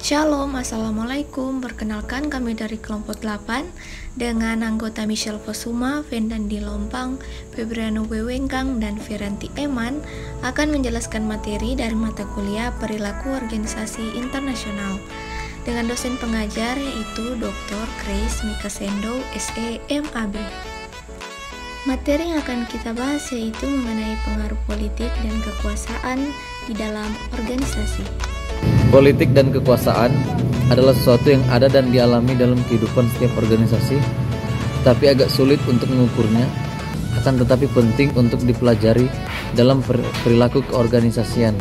Shalom, Assalamualaikum. Perkenalkan kami dari kelompok 8 dengan anggota Michelle Fosuma, Vendandi Lompang, Febriano Wewengkang, dan Firanti Eman akan menjelaskan materi dari mata kuliah Perilaku Organisasi Internasional dengan dosen pengajar yaitu Dr. Grace Mikasendo, SE, MAB. Materi yang akan kita bahas yaitu mengenai pengaruh politik dan kekuasaan di dalam organisasi. Politik dan kekuasaan adalah sesuatu yang ada dan dialami dalam kehidupan setiap organisasi, tapi agak sulit untuk mengukurnya, akan tetapi penting untuk dipelajari dalam perilaku keorganisasian,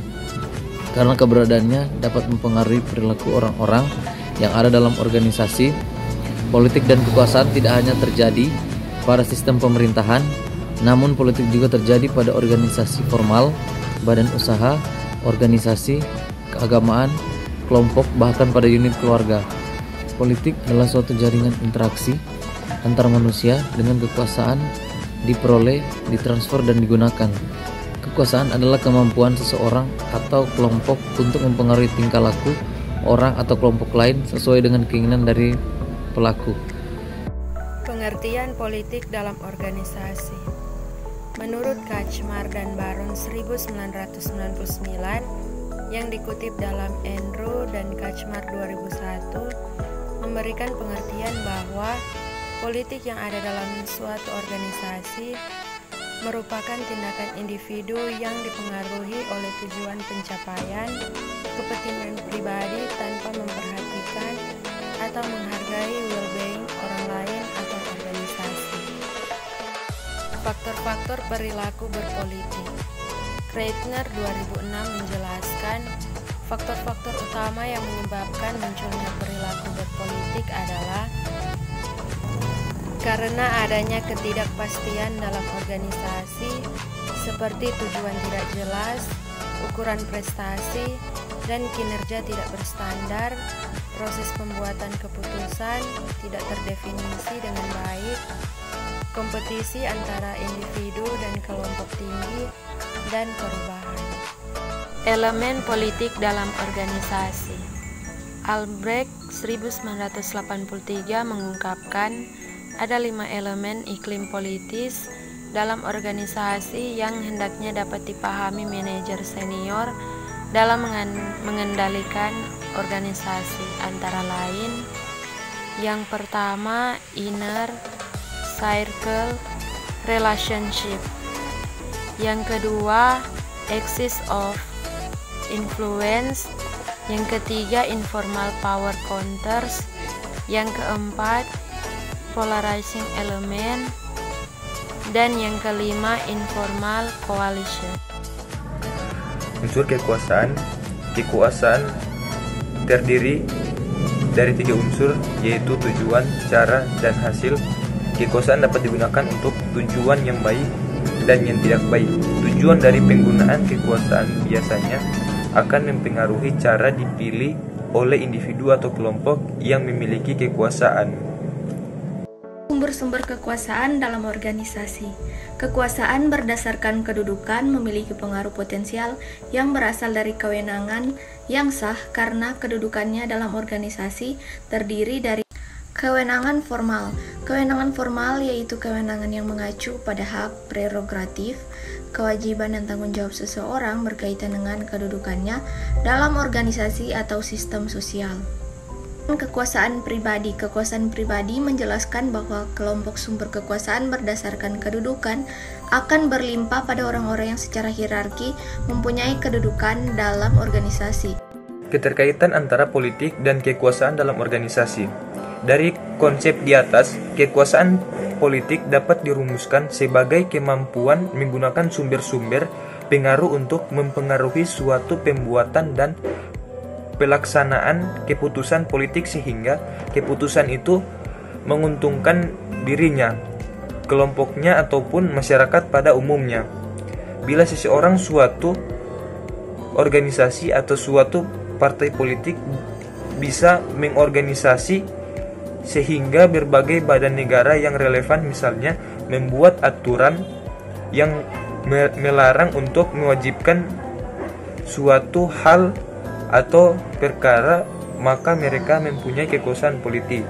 karena keberadaannya dapat mempengaruhi perilaku orang-orang yang ada dalam organisasi. Politik dan kekuasaan tidak hanya terjadi pada sistem pemerintahan, namun politik juga terjadi pada organisasi formal, badan usaha, organisasi, keagamaan, kelompok, bahkan pada unit keluarga. Politik adalah suatu jaringan interaksi antar manusia dengan kekuasaan diperoleh, ditransfer, dan digunakan. Kekuasaan adalah kemampuan seseorang atau kelompok untuk mempengaruhi tingkah laku orang atau kelompok lain sesuai dengan keinginan dari pelaku. Pengertian politik dalam organisasi. Menurut Kachmar dan Baron 1999 yang dikutip dalam Enro dan Kachmar 2001 memberikan pengertian bahwa politik yang ada dalam suatu organisasi merupakan tindakan individu yang dipengaruhi oleh tujuan pencapaian kepentingan pribadi tanpa memperhatikan atau menghargai well-being orang lain atau organisasi. Faktor-faktor perilaku berpolitik. Kreitner 2006 menjelaskan faktor-faktor utama yang menyebabkan munculnya perilaku berpolitik adalah karena adanya ketidakpastian dalam organisasi seperti tujuan tidak jelas, ukuran prestasi, dan kinerja tidak berstandar, proses pembuatan keputusan tidak terdefinisi dengan baik, kompetisi antara individu dan kelompok tinggi, dan perubahan. Elemen politik dalam organisasi. Albrecht 1983 mengungkapkan ada 5 elemen iklim politis dalam organisasi yang hendaknya dapat dipahami manajer senior dalam mengendalikan organisasi, antara lain yang pertama inner circle relationship, yang kedua axis of influence, yang ketiga informal power counters, yang keempat polarizing element, dan yang kelima informal coalition. Unsur kekuasaan. Kekuasaan terdiri dari 3 unsur, yaitu tujuan, cara, dan hasil. Kekuasaan dapat digunakan untuk tujuan yang baik dan yang tidak baik. Tujuan dari penggunaan kekuasaan biasanya akan mempengaruhi cara dipilih oleh individu atau kelompok yang memiliki kekuasaan. Sumber-sumber kekuasaan dalam organisasi. Kekuasaan berdasarkan kedudukan memiliki pengaruh potensial yang berasal dari kewenangan yang sah karena kedudukannya dalam organisasi terdiri dari kewenangan formal. Kewenangan formal yaitu kewenangan yang mengacu pada hak prerogatif, kewajiban dan tanggung jawab seseorang berkaitan dengan kedudukannya dalam organisasi atau sistem sosial. Kekuasaan pribadi. Kekuasaan pribadi menjelaskan bahwa kelompok sumber kekuasaan berdasarkan kedudukan akan berlimpah pada orang-orang yang secara hierarki mempunyai kedudukan dalam organisasi. Keterkaitan antara politik dan kekuasaan dalam organisasi. Dari konsep di atas, kekuasaan politik dapat dirumuskan sebagai kemampuan menggunakan sumber-sumber pengaruh untuk mempengaruhi suatu pembuatan dan pelaksanaan keputusan politik sehingga keputusan itu menguntungkan dirinya, kelompoknya, ataupun masyarakat pada umumnya. Bila seseorang, suatu organisasi atau suatu partai politik bisa mengorganisasi sehingga berbagai badan negara yang relevan misalnya membuat aturan yang melarang untuk mewajibkan suatu hal atau perkara maka mereka mempunyai kekuasaan politik.